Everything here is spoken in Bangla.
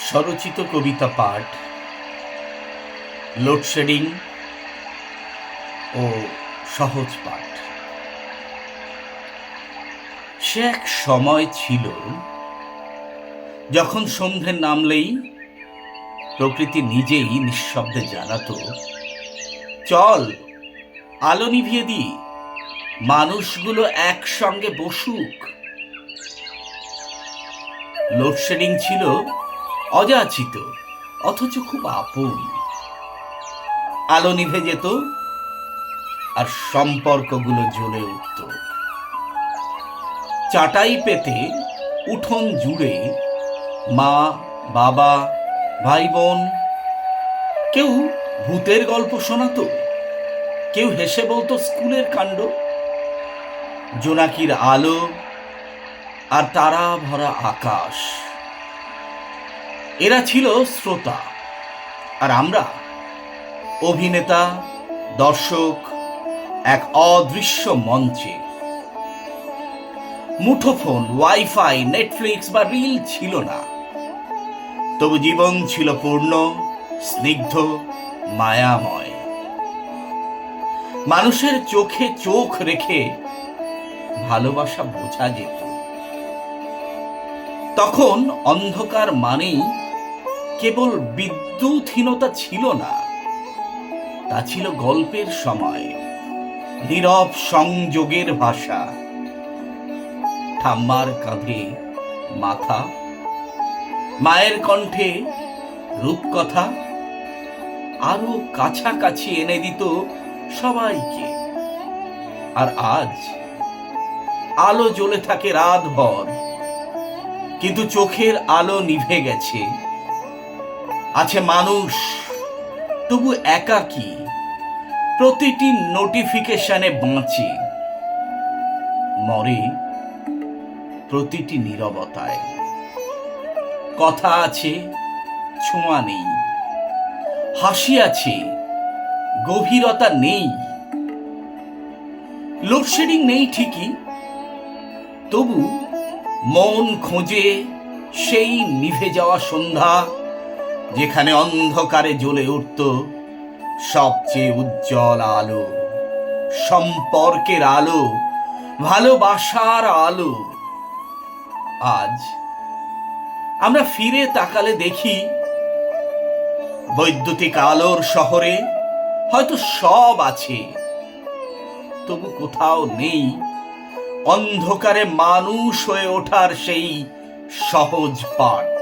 স্বরচিত কবিতা পাঠ, লোডশেডিং ও সহজ পাঠ। সে এক সময় ছিল যখন সন্ধে নামলেই প্রকৃতি নিজেই নিঃশব্দে জানাতো, চল আলো নিভিয়ে দি, মানুষগুলো একসঙ্গে বসুক। লোডশেডিং ছিল অযাচিত অথচ খুব আপন। আলো নিভে যেত আর সম্পর্কগুলো জ্বলে উঠত। চাটাই পেতে উঠোন জুড়ে মা, বাবা, ভাই বোন কেউ ভূতের গল্প শোনাতো, কেউ হেসে বলতো স্কুলের কাণ্ড। জোনাকির আলো আর তারা ভরা আকাশ, এরা ছিল শ্রোতা আর আমরা অভিনেতা, দর্শক এক অদৃশ্য মঞ্চে। মুঠোফোন, ওয়াইফাই, নেটফ্লিক্স বা রিল ছিল না, তবু জীবন ছিল পূর্ণ, স্নিগ্ধ, মায়াময়। মানুষের চোখে চোখ রেখে ভালোবাসা বোঝা যেত। তখন অন্ধকার মানেই কেবল বিদ্যুৎহীনতা ছিল না, তা ছিল গল্পের সময়, নীরব সংযোগের ভাষা। ঠাম্মার কাঁধে মাথা, মায়ের কণ্ঠে রূপকথা আরো কাছাকাছি এনে দিত সবাইকে। আর আজ আলো জ্বলে থাকে রাতভর, কিন্তু চোখের আলো নিভে গেছে। আছে মানুষ, তবু একাকী, প্রতিটি নোটিফিকেশনে বাঁচে, মরে প্রতিটি নীরবতায়। কথা আছে, ছোঁয়া নেই, হাসি আছে, গভীরতা নেই। লোডশেডিং নেই ঠিকই, তবু মন খোঁজে সেই নিভে যাওয়া সন্ধ্যা, যেখানে অন্ধকারে জ্বলে উঠত সবচেয়ে উজ্জ্বল আলো, সম্পর্কের আলো, ভালোবাসার আলো। আজ আমরা ফিরে তাকালে দেখি, বৈদ্যুতিক আলোর শহরে হয়তো সব আছে, তবু কোথাও নেই অন্ধকারে মানুষ হয়ে ওঠার সেই সহজ পাঠ।